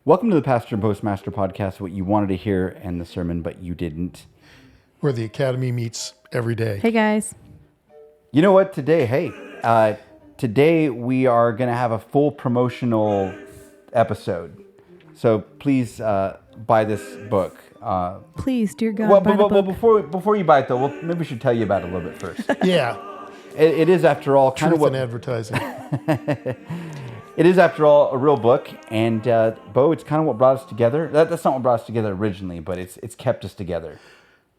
Welcome to the Pastor and Postmaster podcast, what you wanted to hear in the sermon, but you didn't. Where the Academy meets every day. Hey, guys. You know what? Today we are going to have a full promotional episode. So please buy this book. Please, dear God, buy the book. Before you buy it, though, maybe we should tell you about it a little bit first. Yeah. It is, after all, kind of Truth what... in advertising. It is, after all, a real book. And, Bo, it's kind of what brought us together. That's not what brought us together originally, but it's kept us together.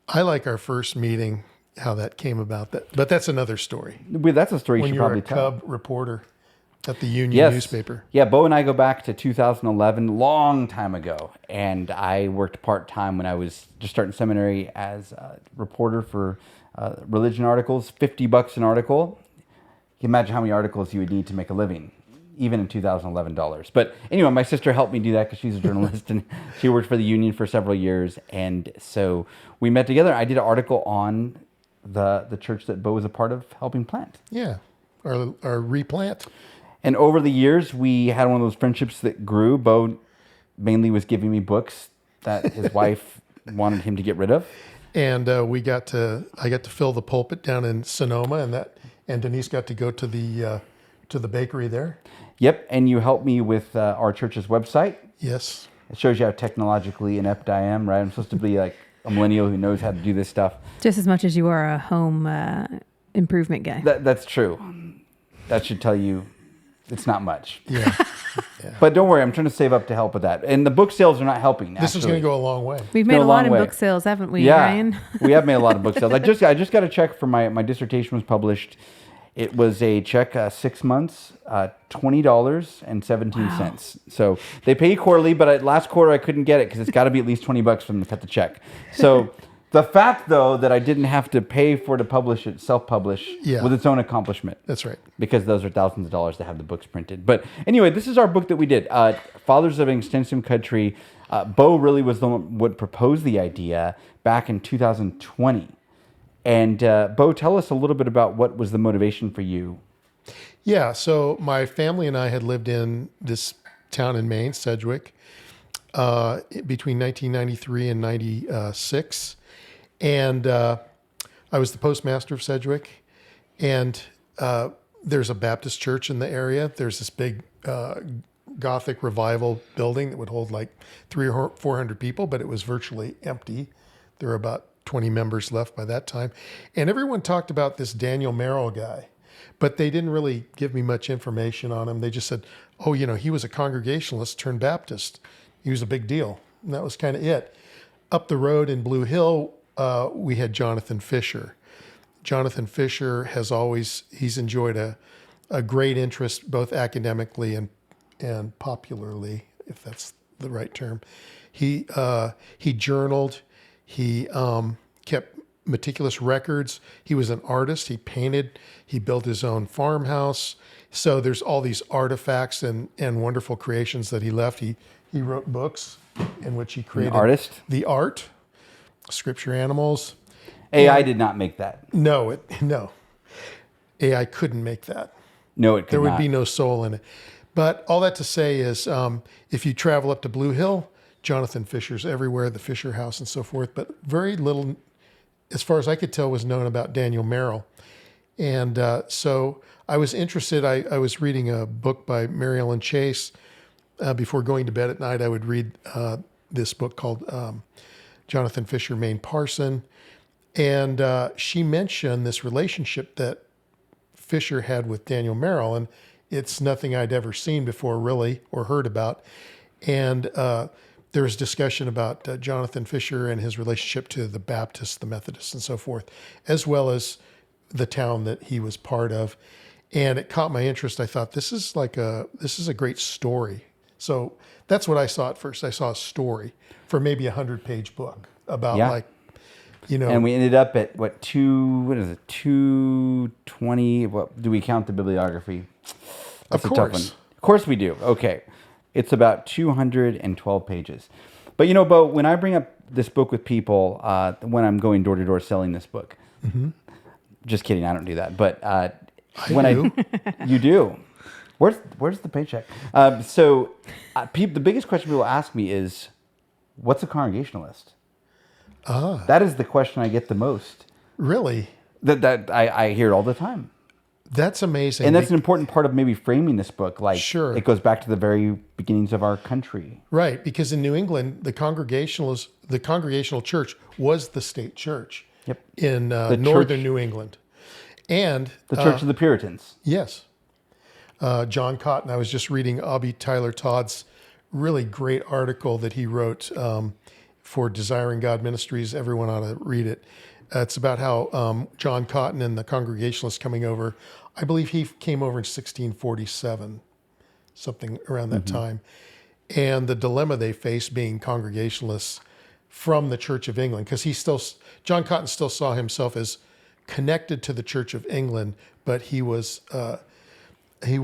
I like our first meeting, how that came about. But that's another story. That's a story you When should you were probably a tell. cub reporter at the Union newspaper. Yeah, Bo and I go back to 2011, long time ago. And I worked part-time when I was just starting seminary as a reporter for religion articles, $50 an article. You can imagine how many articles you would need to make a living, even in 2011 dollars. But anyway, my sister helped me do that because she's a journalist and she worked for the Union for several years. And so we met together. I did an article on the church that Bo was a part of helping plant. Yeah. Our replant. And over the years, we had one of those friendships that grew. Bo mainly was giving me books that his wife wanted him to get rid of. And I got to fill the pulpit down in Sonoma, and Denise got to go to the bakery there. Yep, and you helped me with our church's website. Yes. It shows you how technologically inept I am, right? I'm supposed to be like a millennial who knows how to do this stuff. Just as much as you are a home improvement guy. That's true. That should tell you it's not much. Yeah. But don't worry, I'm trying to save up to help with that. And the book sales are not helping. This is going to go a long way. We've made a lot of book sales, haven't we, Ryan? We have made a lot of book sales. I just got a check for my dissertation was published. It was a check, 6 months, $20.17. Wow. So they pay you quarterly, but last quarter I couldn't get it because it's got to be at least $20 for them to cut the check. So the fact, though, that I didn't have to pay for it to publish it, self-publish, was its own accomplishment. That's right. Because those are thousands of dollars to have the books printed. But anyway, this is our book that we did, Fathers of an Extensive Country. Bo really was the one who proposed the idea back in 2020. And Bo, tell us a little bit about what was the motivation for you. Yeah, so my family and I had lived in this town in Maine, Sedgwick, between 1993 and 96. And I was the postmaster of Sedgwick. And there's a Baptist church in the area. There's this big Gothic revival building that would hold like 300 or 400 people, but it was virtually empty. There were about 20 members left by that time. And everyone talked about this Daniel Merrill guy, but they didn't really give me much information on him. They just said, oh, he was a Congregationalist turned Baptist. He was a big deal. And that was kind of it. Up the road in Blue Hill, we had Jonathan Fisher. Jonathan Fisher he's enjoyed a great interest, both academically and popularly, if that's the right term. He journaled. He kept meticulous records. He was an artist. He painted. He built his own farmhouse. So there's all these artifacts and wonderful creations that he left. He wrote books in which he created the art, scripture animals. AI did not make that. No. AI couldn't make that. No, it could not. There would be no soul in it. But all that to say is if you travel up to Blue Hill, Jonathan Fisher's everywhere, the Fisher House and so forth, but very little, as far as I could tell, was known about Daniel Merrill. And so I was interested. I was reading a book by Mary Ellen Chase. Before going to bed at night, I would read this book called Jonathan Fisher, Maine Parson. And she mentioned this relationship that Fisher had with Daniel Merrill, and it's nothing I'd ever seen before, really, or heard about. And there was discussion about Jonathan Fisher and his relationship to the Baptists, the Methodists, and so forth, as well as the town that he was part of. And it caught my interest. I thought, this is a great story. So that's what I saw at first. I saw a story for maybe 100-page book about And we ended up at 220? What do we count the bibliography? That's of a tough one. Of course we do. Okay. It's about 212 pages. But Bo, when I bring up this book with people, when I'm going door to door selling this book, just kidding, I don't do that. But you do. Where's the paycheck? The biggest question people ask me is, what's a Congregationalist? That is the question I get the most. Really? That I hear it all the time. That's amazing. And that's an important part of maybe framing this book. Like, Sure. It goes back to the very beginnings of our country. Right, because in New England, the Congregational Church was the state church. Yep. In church- northern New England, and The Church of the Puritans. yes, John Cotton. I was just reading Abby Tyler Todd's really great article that he wrote for Desiring God Ministries. Everyone ought to read it. It's about how John Cotton and the Congregationalists coming over. I believe he came over in 1647, something around that time, and the dilemma they faced being Congregationalists from the Church of England, because John Cotton still saw himself as connected to the Church of England, but he wasn't. He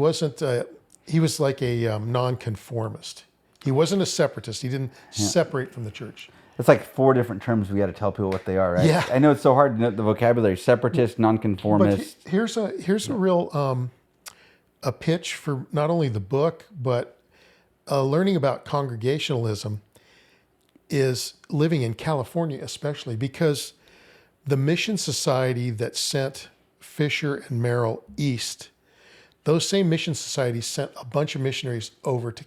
was like a nonconformist. He wasn't a separatist. He didn't separate from the church. It's like 4 different terms we got to tell people what they are, right? Yeah. I know it's so hard to know the vocabulary: separatist, nonconformist. But here's a real a pitch for not only the book, but learning about Congregationalism is living in California, especially because the mission society that sent Fisher and Merrill east, those same mission societies sent a bunch of missionaries over to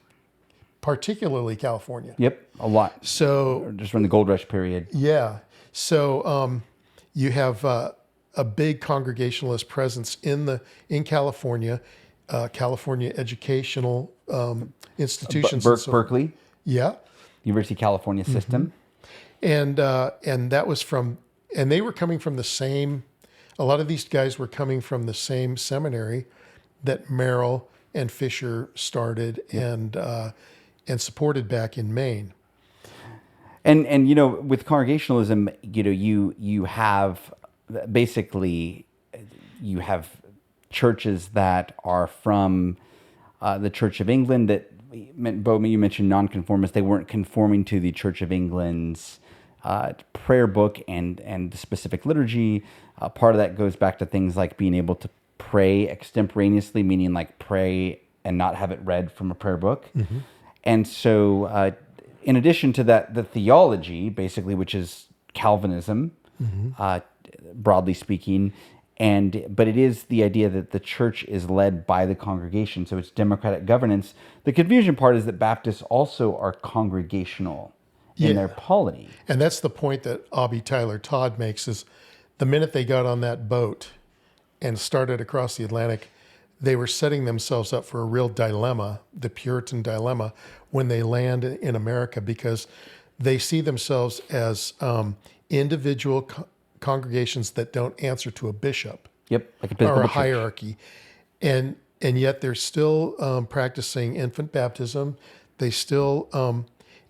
particularly California. Yep, a lot. So Just from the gold rush period. yeah. So you have a big Congregationalist presence in California, California educational institutions. and so- Berkeley, Yeah, University of California system. and that was and they were coming from the same. A lot of these guys were coming from the same seminary that Merrill and Fisher started and supported back in Maine. And with Congregationalism, you have basically you have churches that are from the Church of England that, Bo, you mentioned nonconformists. They weren't conforming to the Church of England's prayer book and the specific liturgy. Part of that goes back to things like being able to pray extemporaneously, meaning like pray and not have it read from a prayer book. And so in addition to that, the theology, basically, which is Calvinism, broadly speaking, but it is the idea that the church is led by the congregation, so it's democratic governance. The confusion part is that Baptists also are congregational in their polity. And that's the point that Abby Tyler Todd makes is the minute they got on that boat and started across the Atlantic, they were setting themselves up for a real dilemma, the Puritan dilemma, when they land in America, because they see themselves as individual congregations that don't answer to a bishop. Yep, like Or a church. hierarchy. And yet they're still practicing infant baptism. They still,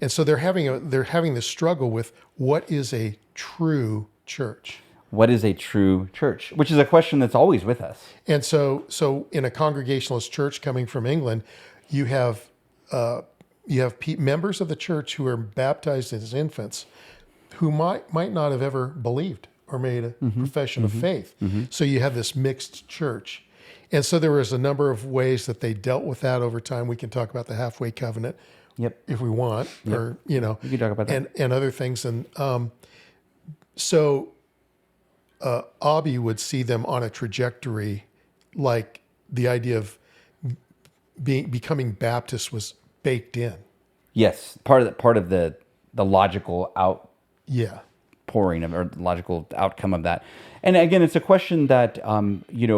and so they're having this struggle with what is a true church. What is a true church? Which is a question that's always with us. And so in a Congregationalist church coming from England, you have members of the church who are baptized as infants who might not have ever believed or made a profession of faith. So you have this mixed church. And so there was a number of ways that they dealt with that over time. We can talk about the halfway covenant if we want, or, We can talk about that. and other things. And so Abby would see them on a trajectory like the idea of becoming Baptist was baked in. Yes, part of the logical Yeah. outpouring of, or logical outcome of that. And again, it's a question that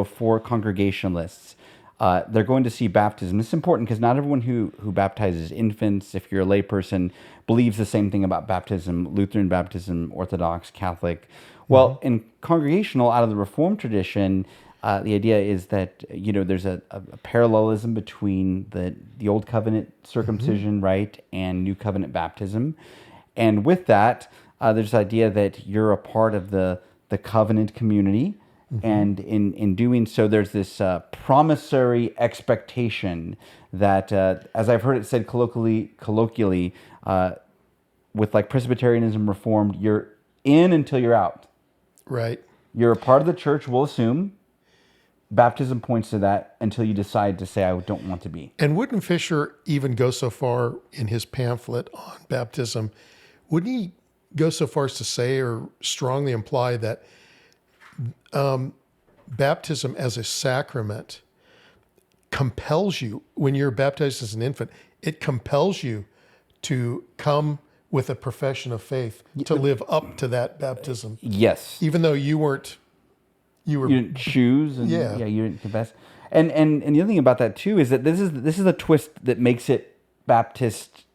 for Congregationalists, they're going to see baptism. It's important because not everyone who baptizes infants, if you're a layperson, believes the same thing about baptism: Lutheran baptism, Orthodox, Catholic. Well, in Congregational, out of the Reformed tradition, the idea is that there's a parallelism between the Old Covenant circumcision, right, and New Covenant baptism, and with that, there's the idea that you're a part of the covenant community, and in doing so, there's this promissory expectation that, as I've heard it said colloquially, with like Presbyterianism, Reformed, you're in until you're out. Right. You're a part of the church, we'll assume, baptism points to that until you decide to say, I don't want to be. And wouldn't Fisher even go so far in his pamphlet on baptism? Wouldn't he go so far as to say or strongly imply that baptism as a sacrament compels you, when you're baptized as an infant, it compels you to come with a profession of faith, to live up to that baptism, Yes. even though you were You didn't choose, and Yeah. you didn't confess. And the other thing about that too is that this is a twist that makes it Baptist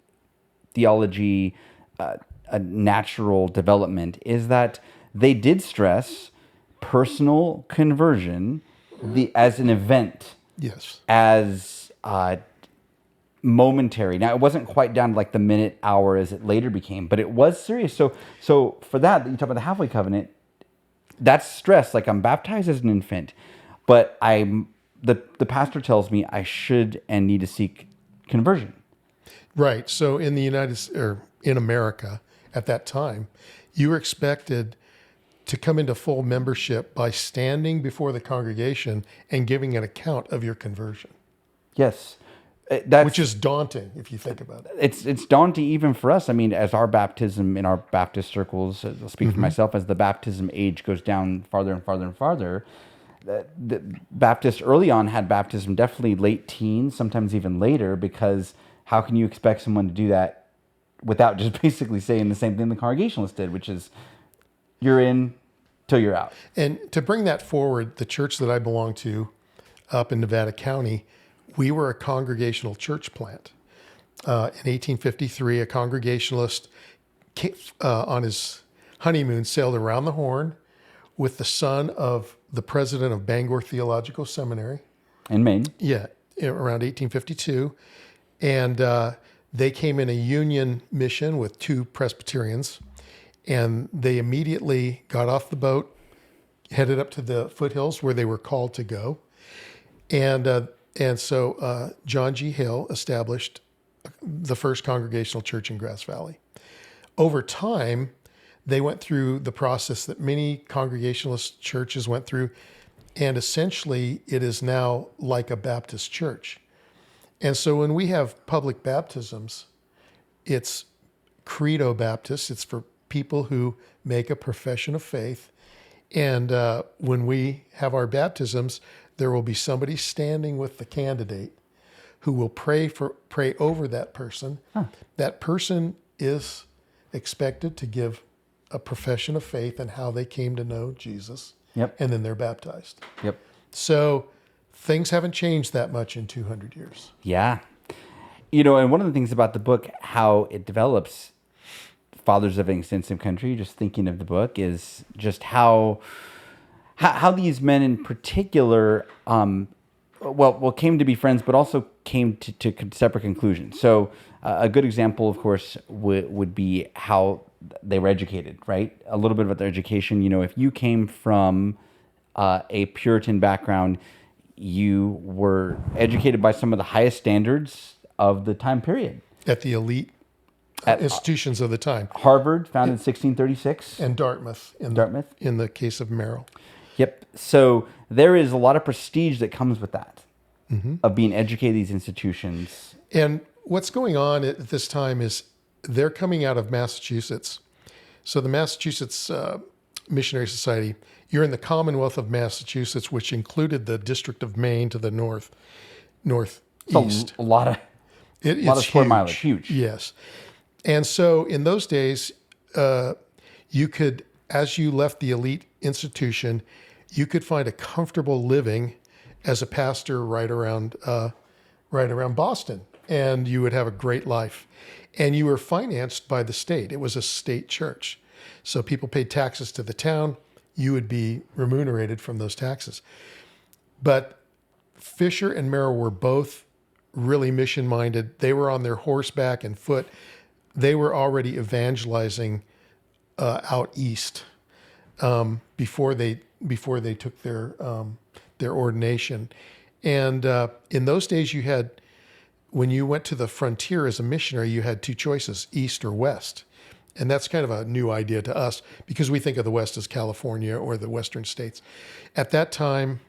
theology a natural development, is that they did stress personal conversion as an event, yes. as momentary. Now, it wasn't quite down to like the minute, hour as it later became, but it was serious. So for that, you talk about the halfway covenant, that's stress. Like, I'm baptized as an infant, but the pastor tells me I should and need to seek conversion. Right. So in the in America at that time, you were expected to come into full membership by standing before the congregation and giving an account of your conversion, Yes. which is daunting if you think about it. It's daunting even for us. I mean, as our baptism in our Baptist circles, I'll speak for myself, as the baptism age goes down farther and farther and farther, the Baptists early on had baptism definitely late teens, sometimes even later, because how can you expect someone to do that without just basically saying the same thing the Congregationalists did, which is you're in till you're out. And to bring that forward, the church that I belong to up in Nevada County, we were a congregational church plant. In 1853, a Congregationalist on his honeymoon sailed around the Horn with the son of the president of Bangor Theological Seminary. In Maine. Yeah, around 1852. And they came in a union mission with two Presbyterians. And they immediately got off the boat, headed up to the foothills where they were called to go. And so John G. Hill established the first Congregational church in Grass Valley. Over time, they went through the process that many Congregationalist churches went through, and essentially it is now like a Baptist church. And so when we have public baptisms, it's Credo Baptist. It's for people who make a profession of faith. And when we have our baptisms, there will be somebody standing with the candidate who will pray over that person. Huh. That person is expected to give a profession of faith and how they came to know Jesus. Yep. And then they're baptized. Yep. So things haven't changed that much in 200 years. Yeah. And one of the things about the book, how it develops, Fathers of an Extensive Country, just thinking of the book, is just how these men in particular, came to be friends, but also came to separate conclusions. So a good example, of course, would be how they were educated, right? A little bit about their education. If you came from a Puritan background, you were educated by some of the highest standards of the time period. At the elite institutions of the time. Harvard, founded in 1636. And Dartmouth. In the case of Merrill. Yep. So there is a lot of prestige that comes with that, of being educated in these institutions. And what's going on at this time is they're coming out of Massachusetts. So the Massachusetts Missionary Society, you're in the Commonwealth of Massachusetts, which included the District of Maine to the northeast. A lot of square mileage, huge. Yes. And so in those days, you could, as you left the elite institution, you could find a comfortable living as a pastor right around Boston, and you would have a great life. And you were financed by the state. It was a state church. So people paid taxes to the town. You would be remunerated from those taxes. But Fisher and Merrill were both really mission-minded. They were on their horseback and foot. They were already evangelizing out east before they took their ordination. And in those days, when you went to the frontier as a missionary, you had two choices, east or west. And that's kind of a new idea to us because we think of the West as California or the Western states. At that time,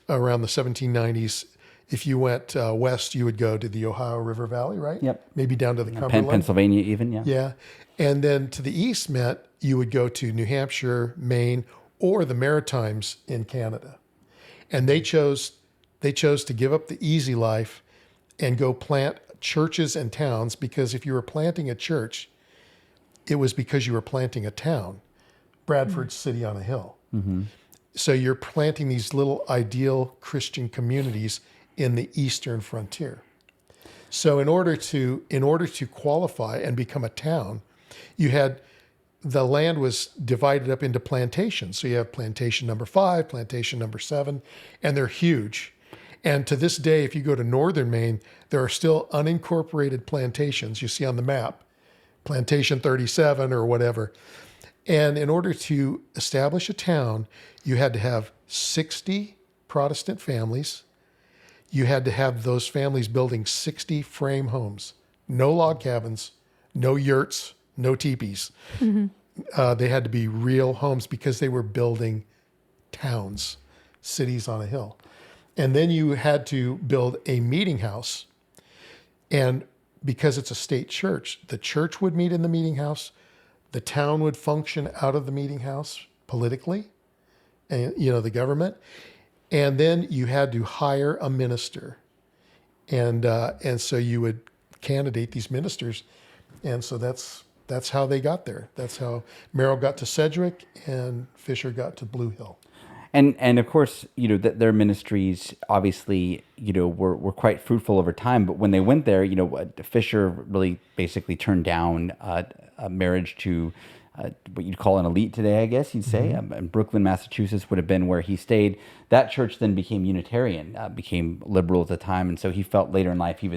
around the 1790s. If you went west, you would go to the Ohio River Valley, right? Yep. Maybe down to the Cumberland. Pennsylvania even, yeah. Yeah. And then to the east meant you would go to New Hampshire, Maine, or the Maritimes in Canada. And they chose to give up the easy life and go plant churches and towns, because if you were planting a church, it was because you were planting a town, Bradford's city on a hill. Mm-hmm. So you're planting these little ideal Christian communities in the eastern frontier. So in order to qualify and become a town, the land was divided up into plantations. So you have plantation number 5, plantation number 7, and they're huge. And to this day, if you go to northern Maine, there are still unincorporated plantations you see on the map, plantation 37 or whatever. And in order to establish a town, you had to have 60 Protestant families. You had to have those families building 60 frame homes, no log cabins, no yurts, no teepees. Mm-hmm. They had to be real homes because they were building towns, cities on a hill. And then you had to build a meeting house. And because it's a state church, the church would meet in the meeting house. The town would function out of the meeting house politically, and the government. And then you had to hire a minister. And so you would candidate these ministers. And so that's how they got there. That's how Merrill got to Sedgwick and Fisher got to Blue Hill. And of course, that their ministries obviously, were quite fruitful over time. But when they went there, Fisher really basically turned down a marriage to what you'd call an elite today, I guess you'd say. Mm-hmm. And Brooklyn, Massachusetts would have been where he stayed. That church then became Unitarian, became liberal at the time. And so he felt later in life he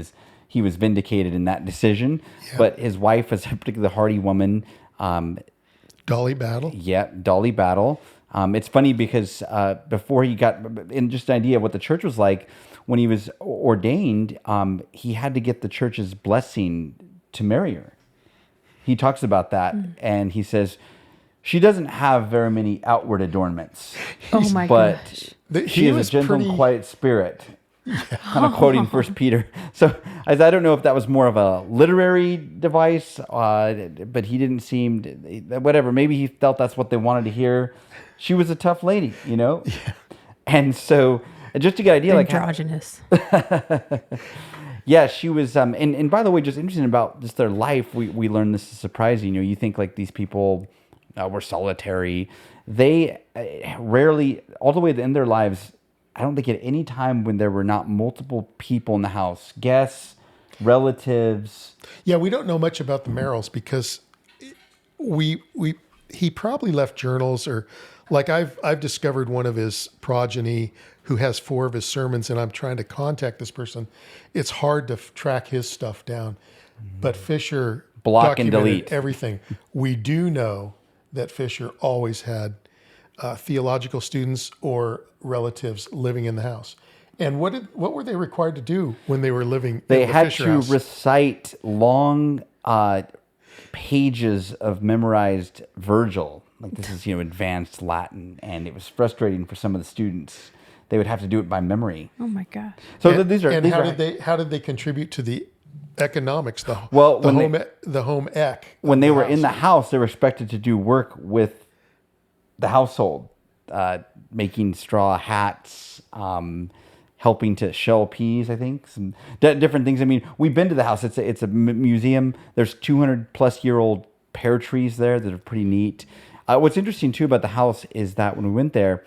was vindicated in that decision. Yeah. But his wife was a particularly hardy woman. Dolly Battle. Yeah, Dolly Battle. It's funny because before he got, in just an idea of what the church was like, when he was ordained, he had to get the church's blessing to marry her. He talks about that, and he says, she doesn't have very many outward adornments. Oh my gosh. But she is a gentle and quiet spirit. Kind of quoting First Peter. So I don't know if that was more of a literary device, but he didn't seem, whatever, maybe he felt that's what they wanted to hear. She was a tough lady, Yeah. And so just to get an idea, androgynous. Yeah, she was, and by the way, just interesting about just their life, we learned this is surprising. You think like these people were solitary. They rarely, all the way in their lives, I don't think at any time when there were not multiple people in the house, guests, relatives. Yeah, we don't know much about the Merrills because he probably left journals, or like I've discovered one of his progeny who has 4 of his sermons, and I'm trying to contact this person. It's hard to track his stuff down, but Fisher block and documented delete everything. We do know that Fisher always had theological students or relatives living in the house. And what were they required to do when they were living they in the had Fisher to house? Recite long pages of memorized Virgil. Like this is advanced Latin, and it was frustrating for some of the students. They would have to do it by memory. Oh my gosh. So how did they contribute to the economics, the home ec? When they were in the house, they were expected to do work with the household, making straw hats, helping to shell peas, I think, some different things. I mean, we've been to the house. It's a museum. There's 200-plus-year-old pear trees there that are pretty neat. What's interesting, too, about the house is that when we went there,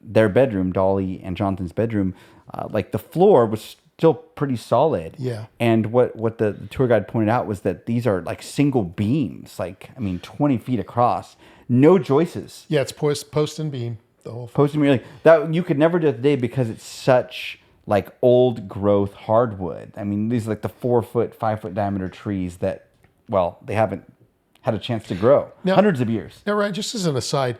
their bedroom, Dolly and Jonathan's bedroom, like the floor was still pretty solid. Yeah. And what the tour guide pointed out was that these are like single beams, 20 feet across, no joists. Yeah, it's post and beam, the whole thing. Post and beam, like that you could never do it today because it's such like old growth hardwood. I mean, these are like the 4-foot, 5-foot diameter trees that, well, they haven't had a chance to grow. Now, hundreds of years. Now, Ryan, just as an aside,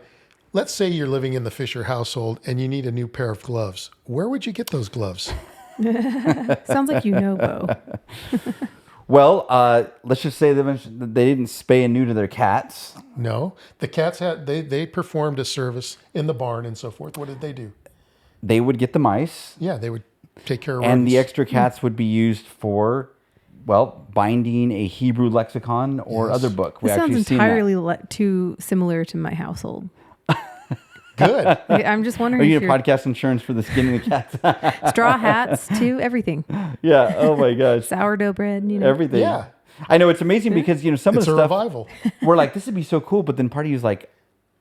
let's say you're living in the Fisher household and you need a new pair of gloves. Where would you get those gloves? Sounds like Bo. Well, let's just say they didn't spay and neuter their cats. No, the cats they performed a service in the barn and so forth. What did they do? they would get the mice, Yeah, they would take care of and the rodents. extra cats would be used for, well, binding a Hebrew lexicon or Yes. other book. This sounds seen that. entirely too similar to my household. Good. I'm just Are wondering you if going you're to podcast insurance for the skin of the cats? straw hats to everything. Yeah. Oh my gosh. Sourdough bread, Everything. Yeah. I know it's amazing because some It's of a the stuff revival. we're like, this would be so cool, but then part of you is like,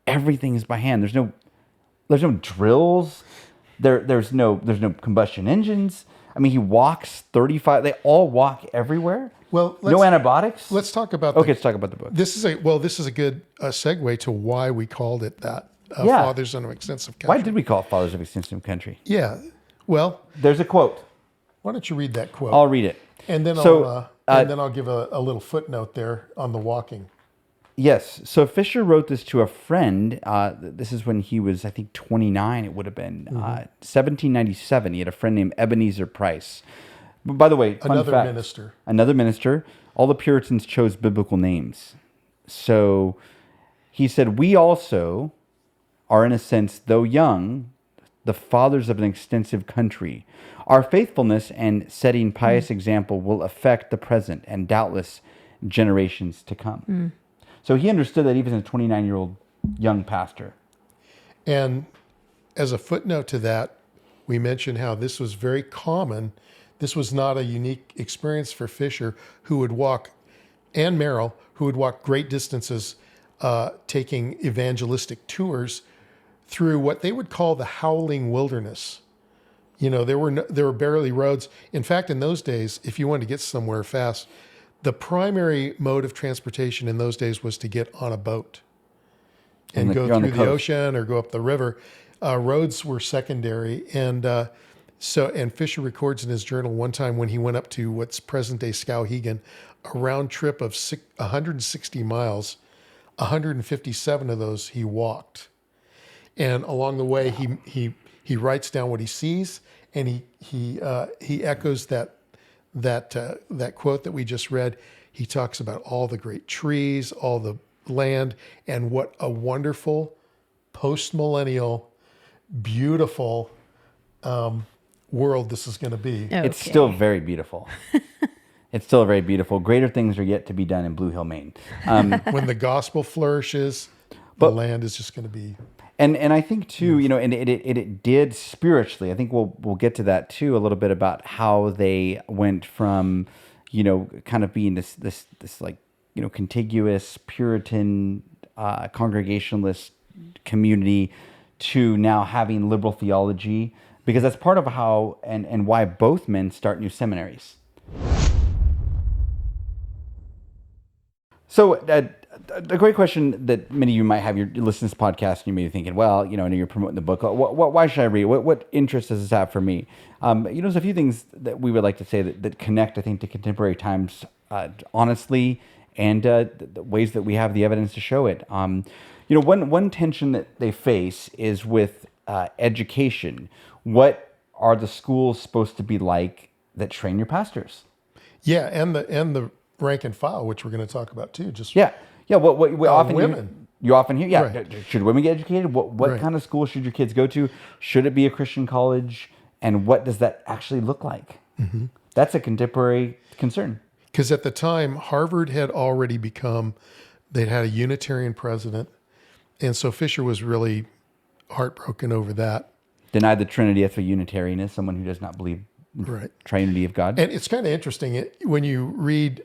everything is by hand. There's no drills. There's no combustion engines. I mean, he walks 35. They all walk everywhere. Well, no antibiotics. Let's talk about. Let's talk about the book. This is a good segue to why we called it that. Yeah. Fathers of Extensive Country. Why did we call it Fathers of Extensive Country? Yeah. Well, There's a quote. why don't you read that quote? I'll read it. And then So, I'll give a little footnote there on the walking. Yes. So Fisher wrote this to a friend. This is when he was, I think, 29. It would have been 1797. He had a friend named Ebenezer Price. But by the way, fun Another fact, minister. Another minister. All the Puritans chose biblical names. So he said, we also are, in a sense, though young, the fathers of an extensive country. Our faithfulness and setting pious example will affect the present and doubtless generations to come. So he understood that even as a 29-year-old young pastor. And as a footnote to that, we mentioned how this was very common. This was not a unique experience for Fisher, who would walk, and Merrill, who would walk great distances, taking evangelistic tours through what they would call the howling wilderness. There were barely roads. In fact, in those days, if you wanted to get somewhere fast, the primary mode of transportation in those days was to get on a boat and go through the ocean or go up the river. Roads were secondary. And Fisher records in his journal one time when he went up to what's present-day Skowhegan, a round trip of 160 miles, 157 of those he walked. And along the way, he writes down what he sees, and he echoes that quote that we just read. He talks about all the great trees, all the land, and what a wonderful post-millennial, beautiful world this is going to be. Okay. It's still very beautiful. It's still very beautiful. Greater things are yet to be done in Blue Hill, Maine. When the gospel flourishes, the land is just going to be. And I think too, and it did spiritually. I think we'll get to that too a little bit about how they went from, kind of being this like, contiguous Puritan Congregationalist community to now having liberal theology, because that's part of how and why both men start new seminaries. So a great question that many of you might have, you're listening to this podcast and you may be thinking, well, I know you're promoting the book. Why should I read? What interest does this have for me? There's a few things that we would like to say that connect, I think, to contemporary times honestly, and the ways that we have the evidence to show it. One tension that they face is with education. What are the schools supposed to be like that train your pastors? Yeah, and the rank and file, which we're going to talk about too. What often women. You often hear, Right. Should women get educated? What Right. kind of school should your kids go to? Should it be a Christian college? And what does that actually look like? Mm-hmm. That's a contemporary concern. Because at the time, Harvard had already they'd had a Unitarian president. And so Fisher was really heartbroken over that. Denied the Trinity as a Unitarian is someone who does not believe in the Trinity of God. And it's kind of interesting when you read,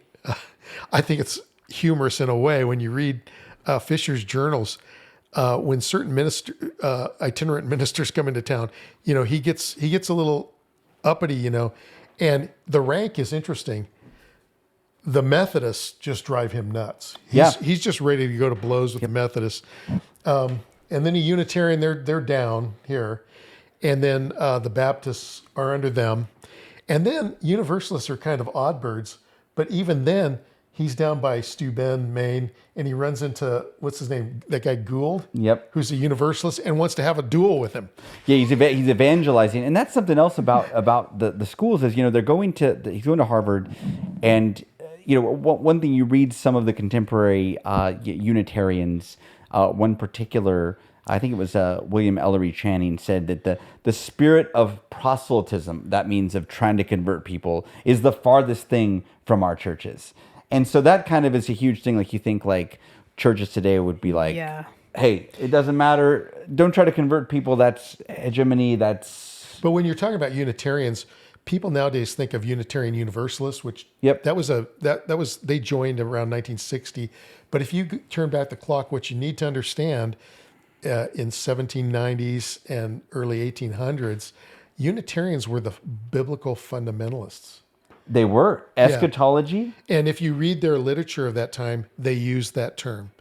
I think it's humorous in a way, when you read Fisher's journals, when certain itinerant ministers come into town, he gets a little uppity, and the rank is interesting. The Methodists just drive him nuts. He's just ready to go to blows with the Methodists. And then a Unitarian, they're down here. And then the Baptists are under them. And then Universalists are kind of odd birds. But even then, he's down by Steuben, Maine, and he runs into, what's his name? That guy Gould? Yep. Who's a Universalist and wants to have a duel with him. Yeah, he's evangelizing. And that's something else about the schools is, he's going to Harvard. And, one thing you read some of the contemporary Unitarians, one particular I think it was William Ellery Channing, said that the spirit of proselytism, that means of trying to convert people, is the farthest thing from our churches. And so that kind of is a huge thing. Like you think like churches today would be like, Yeah. hey, it doesn't matter. Don't try to convert people. That's hegemony. That's But when you're talking about Unitarians, people nowadays think of Unitarian Universalists, which Yep. that was they joined around 1960. But if you turn back the clock, what you need to understand in 1790s and early 1800s, Unitarians were the biblical fundamentalists. they were eschatology. And if you read their literature of that time, they use that term.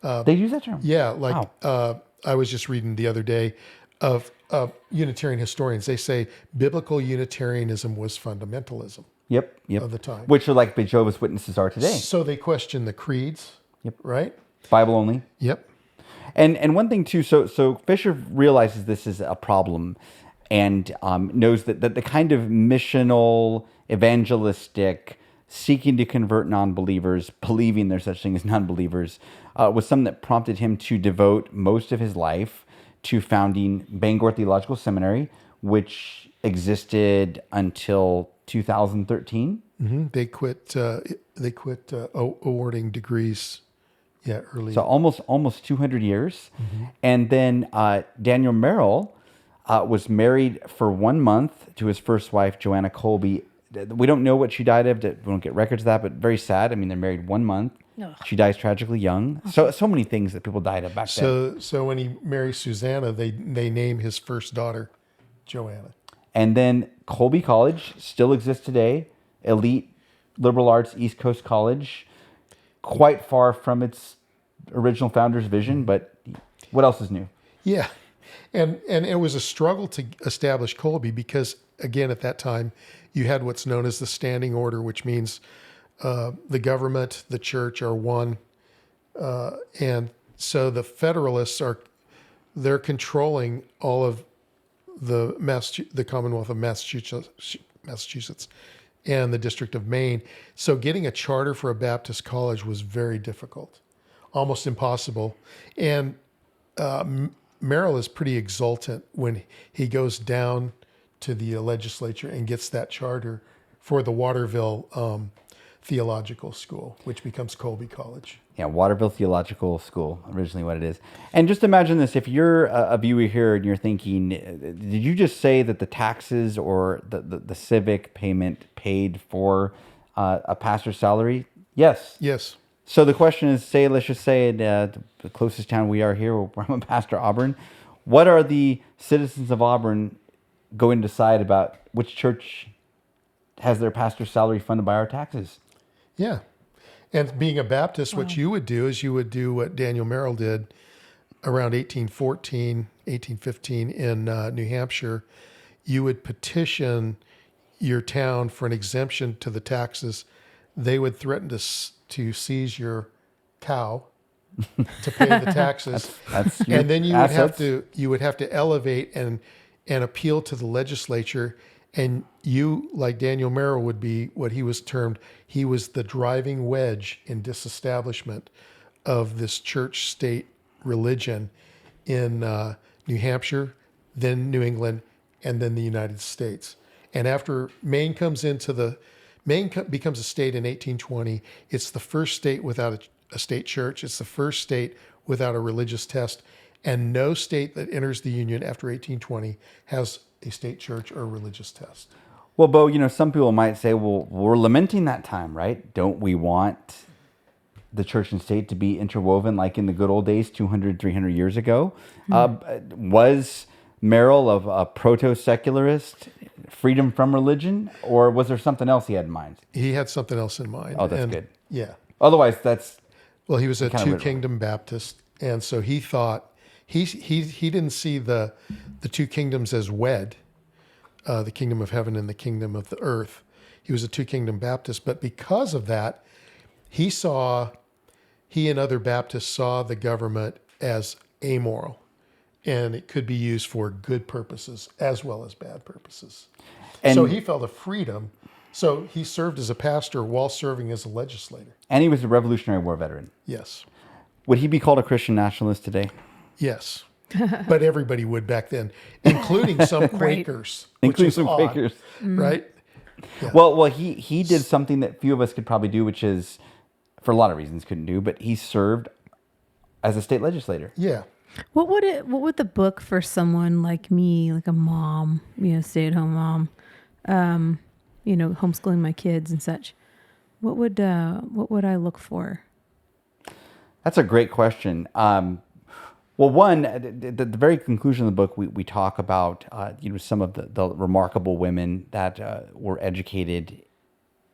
They use that term. Yeah, like Wow. I was just reading the other day of Unitarian historians. They say biblical Unitarianism was fundamentalism Yep. of the time. Which are like the Jehovah's Witnesses are today. So they question the creeds, right? Bible only. Yep. And one thing too, so Fisher realizes this is a problem, and knows that the kind of missional, evangelistic, seeking to convert non-believers, believing there's such thing as non-believers, was something that prompted him to devote most of his life to founding Bangor Theological Seminary, which existed until 2013. They quit. Awarding degrees. Yeah, early. So almost 200 years. And then Daniel Merrill was married for 1 month to his first wife, Joanna Colby. We don't know what she died of. We don't get records of that, but very sad. I mean, they're married 1 month. Ugh. She dies tragically young. So many things that people died of back then. So when he marries Susanna, they name his first daughter Joanna. And then Colby College still exists today. Elite liberal arts East Coast college. Quite far from its original founder's vision, but what else is new? Yeah, and it was a struggle to establish Colby because, again, at that time, you had what's known as the standing order, which means the government, the church are one, and so the Federalists they're controlling all of the Commonwealth of Massachusetts and the District of Maine. So getting a charter for a Baptist college was very difficult, almost impossible. And Merrill is pretty exultant when he goes down to the legislature and gets that charter for the Waterville Theological School, which becomes Colby College. Yeah, Waterville Theological School, originally what it is. And just imagine this, if you're a viewer here and you're thinking, did you just say that the taxes or the civic payment paid for a pastor's salary? Yes. Yes. So the question is, let's just say the closest town we are here, where I'm a pastor, Auburn, what are the citizens of Auburn going to decide about which church has their pastor's salary funded by our taxes? Yeah. And being a Baptist, what you would do is you would do what Daniel Merrill did around 1814, 1815 in New Hampshire. You would petition your town for an exemption to the taxes. They would threaten to seize your cow to pay the taxes. That's your And then assets. you would have to elevate and appeal to the legislature. And you, like Daniel Merrill, would be what he was termed. He was the driving wedge in disestablishment of this church-state religion in New Hampshire, then New England, and then the United States. And after Maine becomes a state in 1820, it's the first state without a state church. It's the first state without a religious test. And no state that enters the Union after 1820 has a state church or religious test. Well, Bo, some people might say, well, we're lamenting that time, right? Don't we want the church and state to be interwoven like in the good old days 200, 300 years ago? Was Merrill a proto-secularist, freedom from religion, or was there something else he had in mind? He had something else in mind. Oh, that's good. Yeah. Otherwise, that's... Well, he was a kind of two-kingdom Baptist, and so he thought he didn't see the two kingdoms as wed, the kingdom of heaven and the kingdom of the earth. He was a two-kingdom Baptist, but because of that, he and other Baptists saw the government as amoral, and it could be used for good purposes as well as bad purposes. And- so he felt a freedom. So he served as a pastor while serving as a legislator. And he was a Revolutionary War veteran. Yes. Would he be called a Christian nationalist today? Yes. but everybody would back then, including some Quakers, which Including is some odd, Quakers. right? Well, he did something that few of us could probably do, which is, for a lot of reasons, couldn't do. But he served as a state legislator. Yeah. What would the book for someone like me, like a mom, stay-at-home mom, homeschooling my kids and such, what would I look for? That's a great question. Well, one, at the very conclusion of the book, we talk about some of the remarkable women that were educated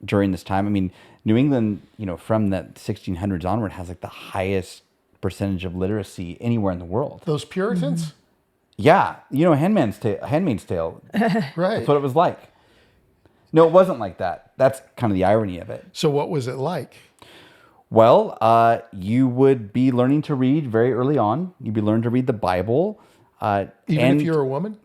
during this time. I mean, New England, from the 1600s onward, has like the highest percentage of literacy anywhere in the world. Those Puritans? Yeah, Handmaid's Tale. Right. That's what it was like. No, it wasn't like that. That's kind of the irony of it. So what was it like? Well, you would be learning to read very early on. You'd be learning to read the Bible. Even if you're a woman?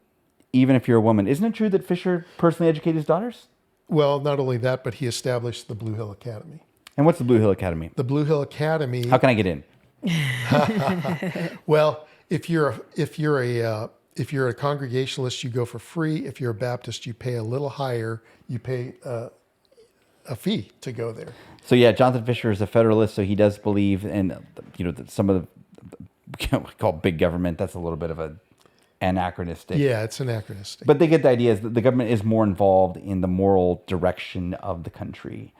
Even if you're a woman. Isn't it true that Fisher personally educated his daughters? Well, not only that, but he established the Blue Hill Academy. And what's the Blue Hill Academy? The Blue Hill Academy. How can I get in? Well, if you're a Congregationalist, you go for free. If you're a Baptist, you pay a little higher. You pay a fee to go there. So yeah, Jonathan Fisher is a Federalist, so he does believe in some of the called big government. That's a little bit of a anachronistic. Yeah, it's anachronistic. But they get the idea is that the government is more involved in the moral direction of the country.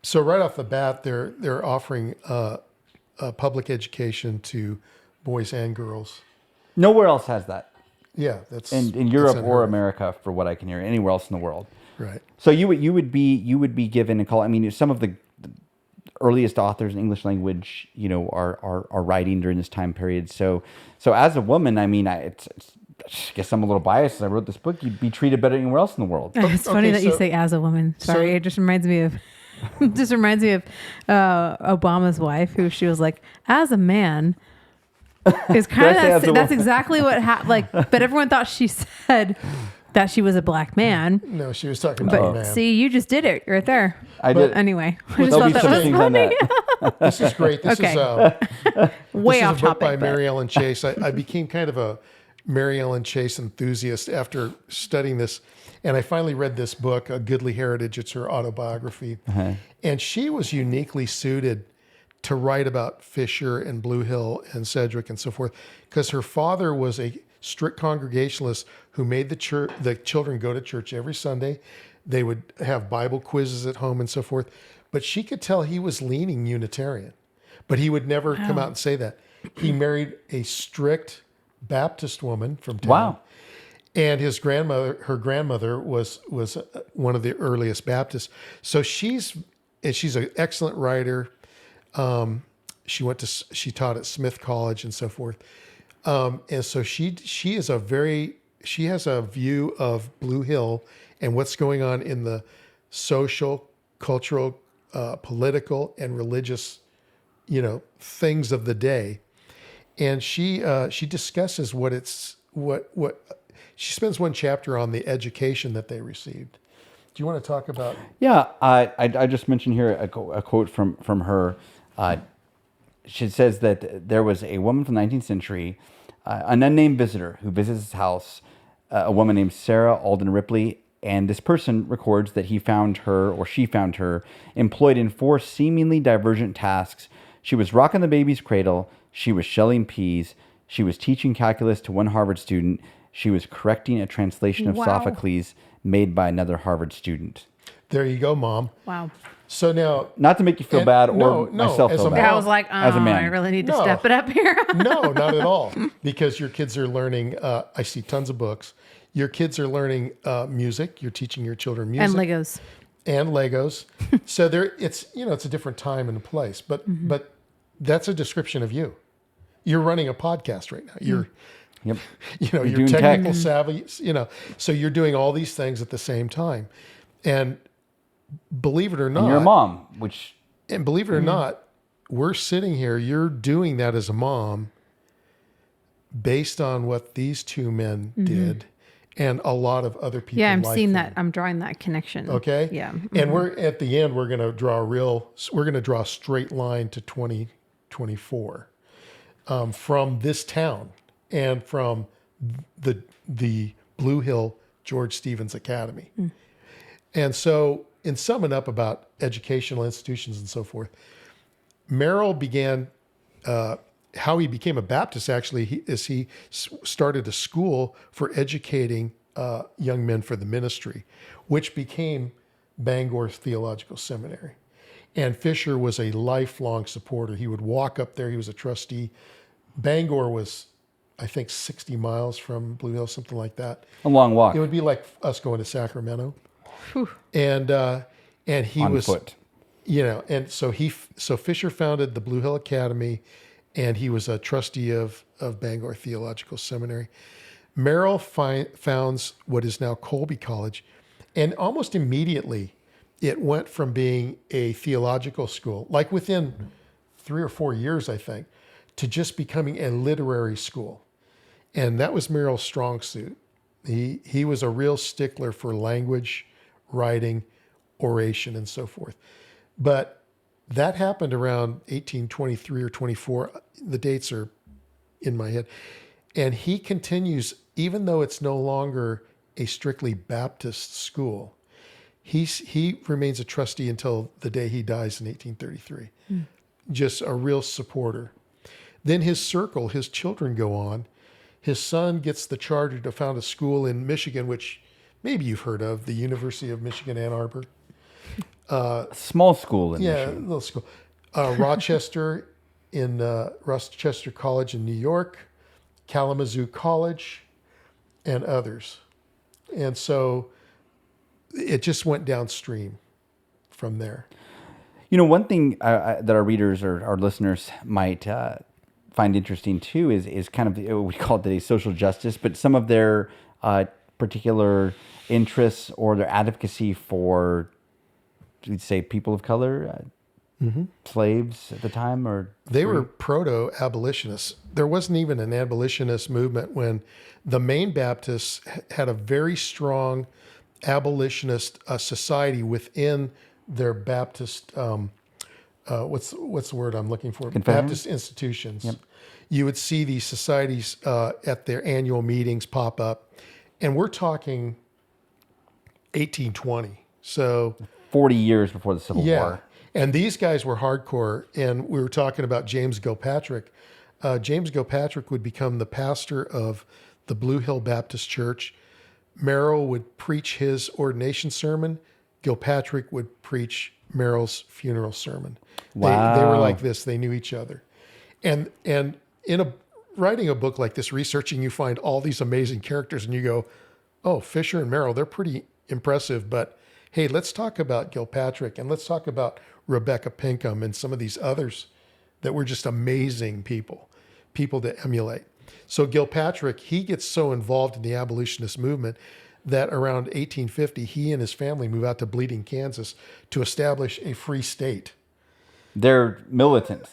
So right off the bat, they're offering a public education to boys and girls. Nowhere else has that. Yeah, that's In Europe that's or unheard of. America, for what I can hear, anywhere else in the world. Right. So you would be given a call. I mean, some of the earliest authors in English language, are writing during this time period. So as a woman, I mean, I guess I'm a little biased. As I wrote this book, you'd be treated better anywhere else in the world. It's funny that you so- say as a woman. Sorry, it just reminds me of Obama's wife, who she was like, as a man. It's kind Did I say of as a that's woman? exactly what happened. But everyone thought she said that she was a black man. No, she was talking But about a man. see, you just did it right there. I But did. anyway, I just There'll thought be that some was things on funny. that. This is great. This Okay. is Way this off is a book topic. by but- Mary Ellen Chase. I became kind of a Mary Ellen Chase enthusiast after studying this. And I finally read this book, A Goodly Heritage. It's her autobiography. And she was uniquely suited to write about Fisher and Blue Hill and Sedgwick and so forth, because her father was a strict Congregationalist who made the children go to church every Sunday. They would have Bible quizzes at home and so forth. But she could tell he was leaning Unitarian, but he would never come out and say that. He married a strict Baptist woman from town. Wow. And her grandmother was one of the earliest Baptists. So she's an excellent writer. She taught at Smith College and so forth. And so she has a view of Blue Hill and what's going on in the social, cultural, political, and religious, things of the day. And she discusses what she spends one chapter on the education that they received. Do you want to talk about? Yeah, I just mentioned here a quote from her. She says that there was a woman from the 19th century, an unnamed visitor who visits his house, a woman named Sarah Alden Ripley, and this person records that she found her employed in 4 seemingly divergent tasks. She was rocking the baby's cradle, she was shelling peas, she was teaching calculus to one Harvard student, she was correcting a translation of Wow. Sophocles made by another Harvard student. There you go, Mom. Wow. So now, Not to make you feel And- bad or no, myself as feel a bad. mom- I was like, As a man. I really need to No. step it up here. no, not at all, because your kids are learning. I see tons of books. Your kids are learning music. You're teaching your children music And Legos. and Legos. So it's a different time and place. But that's a description of you. You're running a podcast right now. You're Yep. you're doing technical tech. savvy. So you're doing all these things at the same time, and believe it or not, And you're a mom, which And believe it or not, we're sitting here, you're doing that as a mom based on what these 2 men did and a lot of other people. Yeah, I'm like seeing them. that. I'm drawing that connection. Okay. Yeah. And we're at the end, we're going to draw a straight line to 2024 from this town. and from the Blue Hill George Stevens Academy. And so, in summing up about educational institutions and so forth, Merrill began, how he became a Baptist actually, he started a school for educating young men for the ministry, which became Bangor Theological Seminary. And Fisher was a lifelong supporter. He would walk up there. He was a trustee. Bangor was, I think, 60 miles from Blue Hill, something like that. A long walk. It would be like us going to Sacramento. And he on was, foot. and so Fisher founded the Blue Hill Academy, and he was a trustee of Bangor Theological Seminary. Merrill founds what is now Colby College, and almost immediately it went from being a theological school, like within 3 or 4 years, I think, to just becoming a literary school. And that was Merrill's strong suit. He was a real stickler for language, writing, oration, and so forth. But that happened around 1823 or 24. The dates are in my head. And he continues, even though it's no longer a strictly Baptist school, he remains a trustee until the day he dies in 1833. Just a real supporter. Then his circle, his children go on. His son gets the charter to found a school in Michigan, which maybe you've heard of, the University of Michigan, Ann Arbor. Small school in Yeah, Michigan. little school. Rochester in Rochester College in New York, Kalamazoo College, and others. And so it just went downstream from there. One thing that our readers or our listeners might find interesting too is kind of we call it today social justice, but some of their particular interests or their advocacy for, we'd say, people of color, slaves at the time, or they were proto-abolitionists. There wasn't even an abolitionist movement when the Maine Baptists had a very strong abolitionist society within their Baptist. What's the word I'm looking for? Baptist institutions. Yep. You would see these societies at their annual meetings pop up, and we're talking 1820. So 40 years before the Civil yeah. War. And these guys were hardcore. And we were talking about James Gilpatrick. James Gilpatrick would become the pastor of the Blue Hill Baptist Church. Merrill would preach his ordination sermon. Gilpatrick would preach Merrill's funeral sermon. Wow. They were like this. They knew each other. And in writing a book like this, researching, you find all these amazing characters and you go, oh, Fisher and Merrill, they're pretty impressive. But hey, let's talk about Gilpatrick and let's talk about Rebecca Pinkham and some of these others that were just amazing people to emulate. So Gilpatrick, he gets so involved in the abolitionist movement that around 1850, he and his family move out to Bleeding, Kansas to establish a free state. They're militant.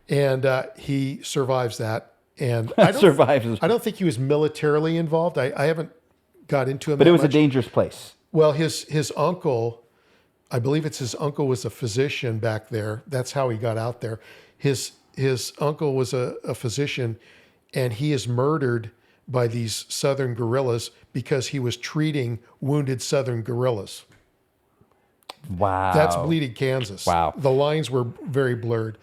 And he survives that. And Survives. I don't think he was militarily involved. I haven't got into him. But that it was much. a dangerous place. Well, his uncle, I believe it's his uncle, was a physician back there. That's how he got out there. His uncle was a physician, and he is murdered by these Southern guerrillas because he was treating wounded Southern guerrillas. Wow. That's Bleeding, Kansas. Wow. The lines were very blurred.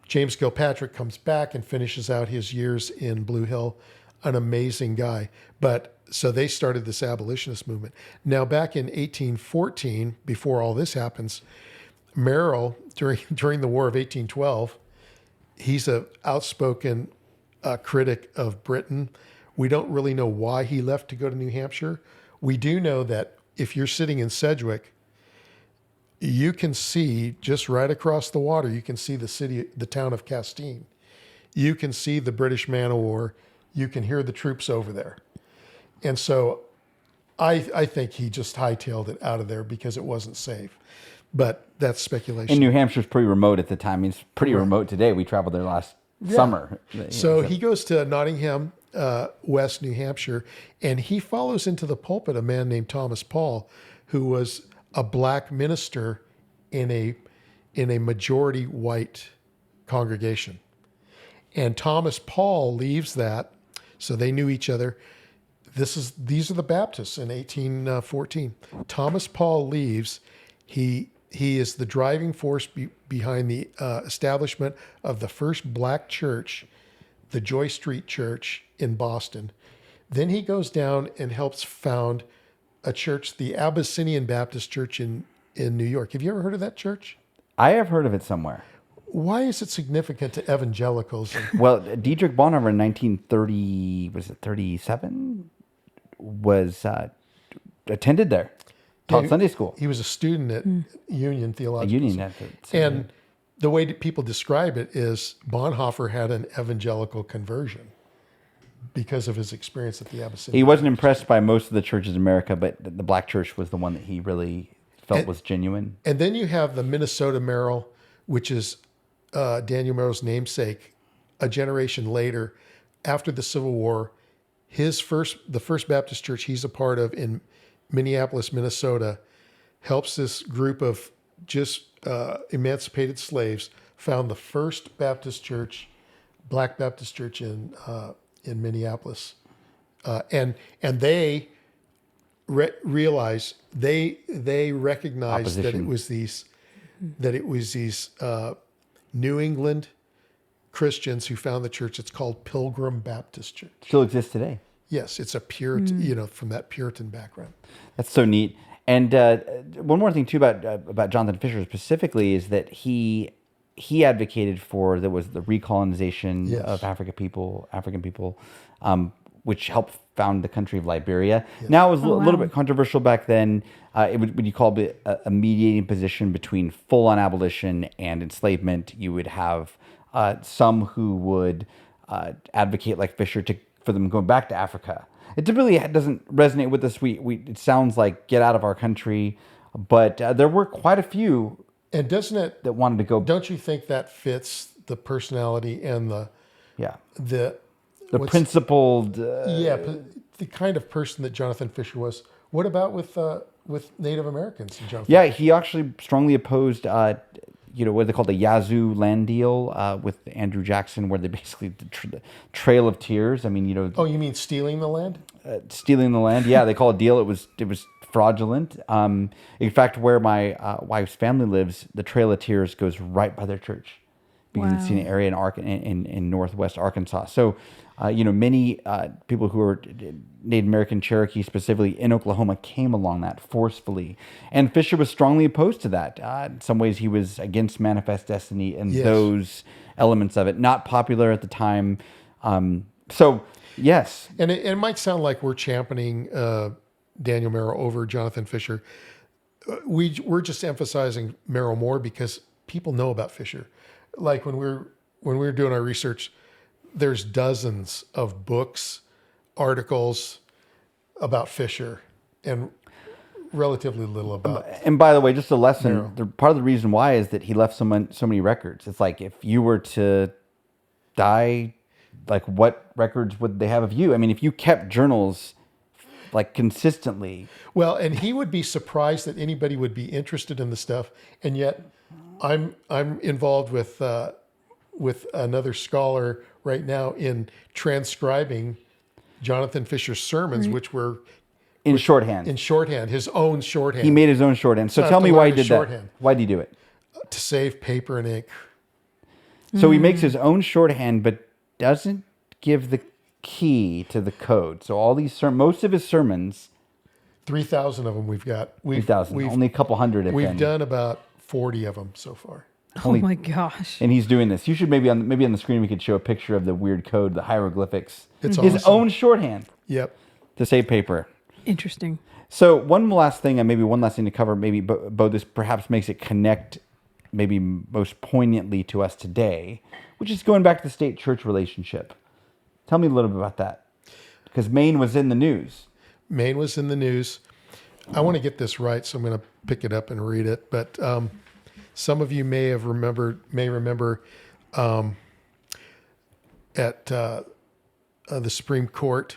James Gilpatrick comes back and finishes out his years in Blue Hill, an amazing guy. But so they started this abolitionist movement. Now, back in 1814, before all this happens, Merrill, during the War of 1812, he's an outspoken critic of Britain. We don't really know why he left to go to New Hampshire. We do know that if you're sitting in Sedgwick, you can see just right across the water, you can see the town of Castine. You can see the British man of war. You can hear the troops over there. And so I think he just hightailed it out of there because it wasn't safe. But that's speculation. And New Hampshire's pretty remote at the time. It's pretty remote today. We traveled there last summer. So he goes to Nottingham, West New Hampshire, and he follows into the pulpit a man named Thomas Paul, who was a black minister in a majority white congregation. And Thomas Paul leaves that. So they knew each other. These are the Baptists in 1814. Thomas Paul leaves. He is the driving force behind the establishment of the first black church, the Joy Street Church in Boston. Then he goes down and helps found a church, the Abyssinian Baptist Church in New York. Have you ever heard of that church? I have heard of it somewhere. Why is it significant to evangelicals? Well, Dietrich Bonhoeffer in 1930, was it 37? Was attended there, taught Sunday school. He was a student at Union Theological. Union, And the way that people describe it is Bonhoeffer had an evangelical conversion because of his experience at the Abyssinian. He wasn't impressed by most of the churches in America, but the black church was the one that he really felt was genuine. And then you have the Minnesota Merrill, which is Daniel Merrill's namesake, a generation later, after the Civil War. The first Baptist church he's a part of in Minneapolis, Minnesota, helps this group of just emancipated slaves found the first Baptist church, Black Baptist church in Minneapolis, and they recognized that it was these New England Christians who found the church. It's called Pilgrim Baptist Church. Still exists today. Yes, it's a Puritan, from that Puritan background. That's so neat. And one more thing too about Jonathan Fisher specifically is that he advocated for the recolonization of African people, which helped found the country of Liberia. Yes. Now it was a little bit controversial back then. It would you call it a mediating position between full-on abolition and enslavement. You would have some who would advocate, like Fisher, for them going back to Africa. It really doesn't resonate with us. It sounds like get out of our country, but there were quite a few. And doesn't it that wanted to go? Don't you think that fits the personality and the principled? The kind of person that Jonathan Fisher was. What about with Native Americans? Jonathan Fisher? He actually strongly opposed. What they call the Yazoo land deal with Andrew Jackson, where they basically the Trail of Tears. I mean, Oh, you mean stealing the land? Stealing the land. Yeah, they call it a deal. It was fraudulent. In fact, where my wife's family lives, the Trail of Tears goes right by their church because it's in an area in northwest Arkansas. So, many people who are Native American Cherokee, specifically in Oklahoma, came along that forcefully. And Fisher was strongly opposed to that. In some ways, he was against Manifest Destiny and those elements of it. Not popular at the time. Yes. And it might sound like we're championing Daniel Merrill over Jonathan Fisher. We're just emphasizing Merrill more because people know about Fisher. Like when we were doing our research, there's dozens of books, articles about Fisher, and relatively little about. And by the way, just a lesson. Part of the reason why is that he left so many records. It's like if you were to die, like what records would they have of you? I mean, if you kept journals like consistently. Well, and he would be surprised that anybody would be interested in the stuff, and yet I'm involved with another scholar right now in transcribing Jonathan Fisher's sermons, which were in shorthand. His own shorthand. He made his own shorthand. So tell me why he did that. Why did he do it? To save paper and ink. So he makes his own shorthand, but doesn't give the key to the code. So all these most of his sermons, 3,000 of them we've got. 3,000. Only a couple hundred have been. We've done about 40 of them so far. Oh my gosh! And he's doing this. You should maybe on the screen we could show a picture of the weird code, the hieroglyphics. It's his awesome. own shorthand. Yep. To save paper. Interesting. So one last thing to cover. Maybe Bo, this perhaps makes it connect, maybe most poignantly to us today, which is going back to the state-church relationship. Tell me a little bit about that, because Maine was in the news. Maine was in the news. I want to get this right, so I'm going to pick it up and read it. But some of you may remember at the Supreme Court,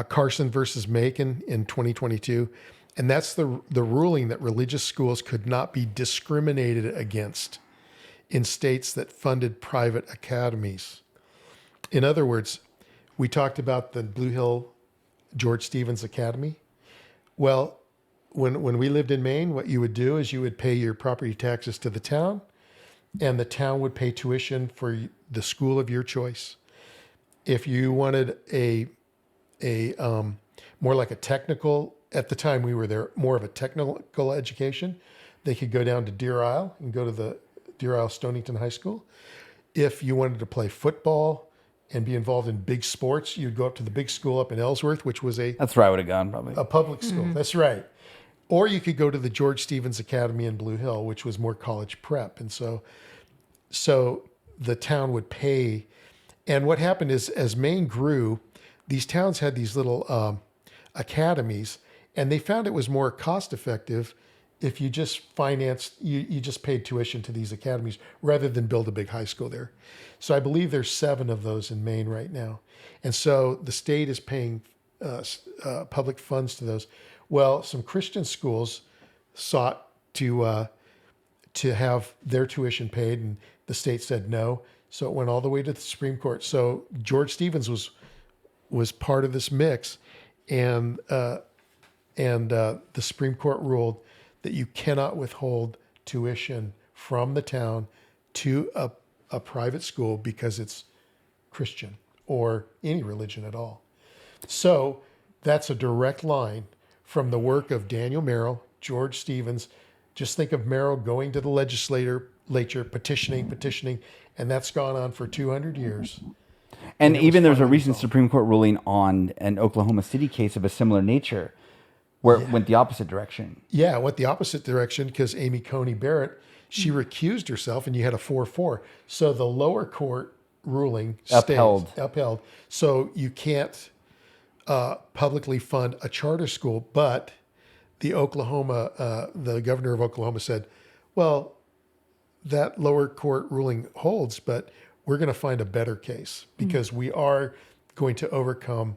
Carson versus Macon in 2022, and that's the ruling that religious schools could not be discriminated against in states that funded private academies. In other words, we talked about the Blue Hill George Stevens Academy. Well, when we lived in Maine, what you would do is you would pay your property taxes to the town, and the town would pay tuition for the school of your choice. If you wanted a more like a technical, at the time we were there, more of a technical education, they could go down to Deer Isle and go to the Deer Isle Stonington High School. If you wanted to play football and be involved in big sports, you'd go up to the big school up in Ellsworth, which was That's where I would have gone, probably. a public school. That's right. Or you could go to the George Stevens Academy in Blue Hill, which was more college prep. And so the town would pay. And what happened is, as Maine grew, these towns had these little academies, and they found it was more cost effective if you just financed, you just paid tuition to these academies rather than build a big high school there. So I believe there's 7 of those in Maine right now. And so the state is paying public funds to those. Well, some Christian schools sought to have their tuition paid, and the state said no. So it went all the way to the Supreme Court. So George Stevens was part of this mix, and the Supreme Court ruled that you cannot withhold tuition from the town to a private school because it's Christian or any religion at all. So that's a direct line from the work of Daniel Merrill, George Stevens. Just think of Merrill going to the legislature, petitioning, and that's gone on for 200 years. And even there's a recent Supreme Court ruling on an Oklahoma City case of a similar nature where it went the opposite direction. Yeah, it went the opposite direction because Amy Coney Barrett, she recused herself, and you had a 4-4. So the lower court ruling Upheld. Upheld. So you can't publicly fund a charter school, but the governor of Oklahoma said, well, that lower court ruling holds, but we're going to find a better case because we are going to overcome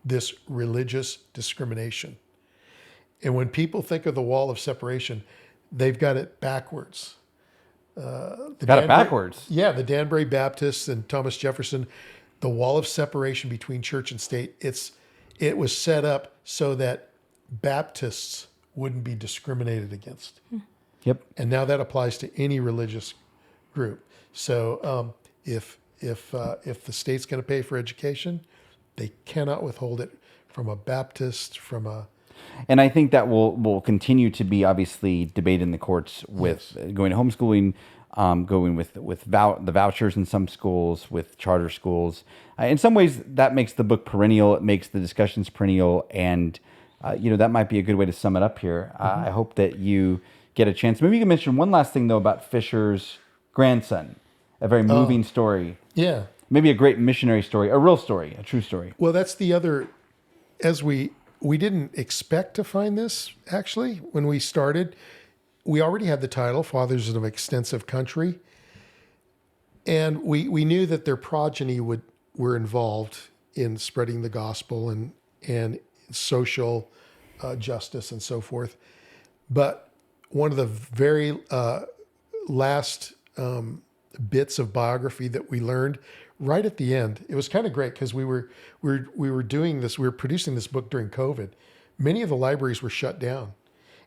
this religious discrimination. And when people think of the wall of separation, they've got it backwards. It backwards? Yeah, the Danbury Baptists and Thomas Jefferson, the wall of separation between church and state, it was set up so that Baptists wouldn't be discriminated against. Yep. And now that applies to any religious group. So if the state's going to pay for education, they cannot withhold it from a Baptist, And I think that will continue to be obviously debated in the courts with going to homeschooling, going with the vouchers in some schools, with charter schools. In some ways, that makes the book perennial. It makes the discussions perennial, and that might be a good way to sum it up here. I hope that you get a chance. Maybe you can mention one last thing though about Fisher's grandson, a very moving story. Yeah. Maybe a great missionary story, a real story, a true story. Well, that's the other, as we didn't expect to find this, actually, when we started. We already had the title, Fathers of an Extensive Country. And we knew that their progeny were involved in spreading the gospel and social justice and so forth. But one of the very last bits of biography that we learned right at the end, it was kind of great because we were doing this, we were producing this book during COVID. Many of the libraries were shut down.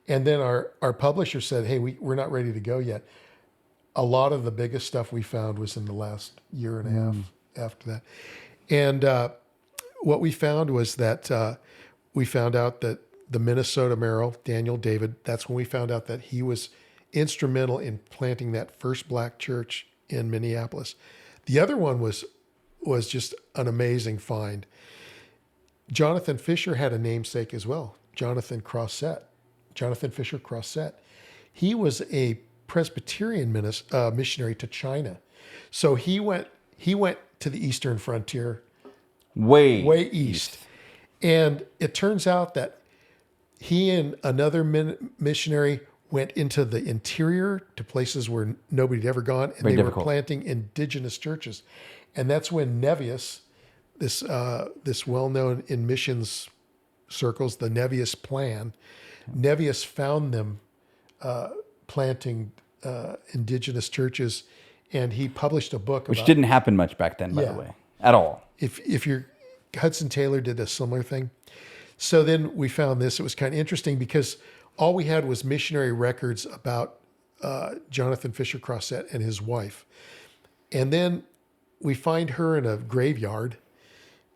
And then our publisher said, hey, we're not ready to go yet. A lot of the biggest stuff we found was in the last year and a half after that. And what we found was that we found out that the Minnesota Merrill, Daniel David, that's when we found out that he was instrumental in planting that first black church in Minneapolis. The other one was just an amazing find. Jonathan Fisher had a namesake as well, Jonathan Fisher Crossett. He was a Presbyterian missionary to China. So he went to the eastern frontier, way east. And it turns out that he and another missionary went into the interior to places where nobody had ever gone, and they were planting indigenous churches. And that's when Nevius, this well-known in missions circles, the Nevius Plan, Nevius found them planting indigenous churches, and he published a book Which didn't happen much back then, by the way. At all. If you're Hudson Taylor did a similar thing. So then we found this. It was kind of interesting because all we had was missionary records about Jonathan Fisher Crossett and his wife. And then we find her in a graveyard,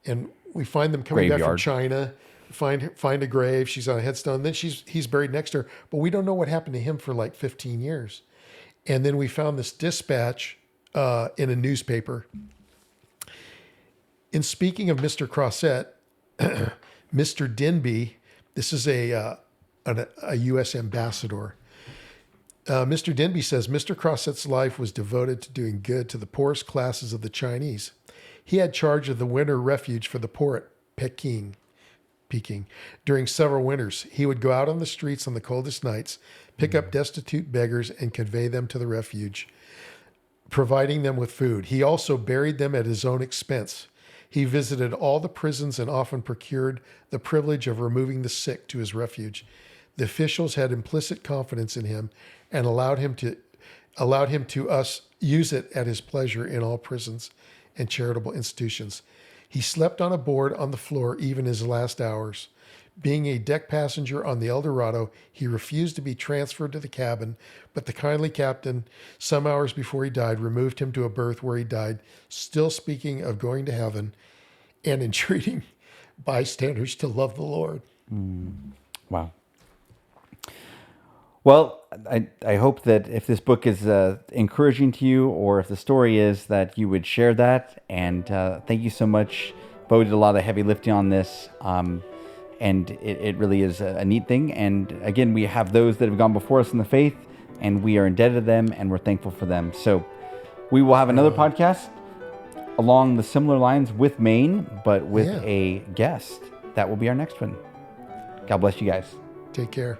and we find them coming back from China. Find a grave. She's on a headstone. Then he's buried next to her, but we don't know what happened to him for like 15 years. And then we found this dispatch in a newspaper. In speaking of Mr. Crossett, Mr. Denby, this is a U.S. ambassador. Mr. Denby says Mr. Crossett's life was devoted to doing good to the poorest classes of the Chinese. He had charge of the winter refuge for the poor at Peking. During several winters, he would go out on the streets on the coldest nights, pick up destitute beggars, and convey them to the refuge, providing them with food. He also buried them at his own expense. He visited all the prisons and often procured the privilege of removing the sick to his refuge. The officials had implicit confidence in him and allowed him to us use it at his pleasure in all prisons and charitable institutions. He slept on a board on the floor even his last hours. Being a deck passenger on the El Dorado, he refused to be transferred to the cabin, but the kindly captain, some hours before he died, removed him to a berth where he died, still speaking of going to heaven and entreating bystanders to love the Lord. Wow. Well, I hope that if this book is encouraging to you, or if the story is, that you would share that. And thank you so much. Bo did a lot of heavy lifting on this. And it really is a neat thing. And again, we have those that have gone before us in the faith, and we are indebted to them, and we're thankful for them. So we will have another podcast along the similar lines with Maine, but with a guest. That will be our next one. God bless you guys. Take care.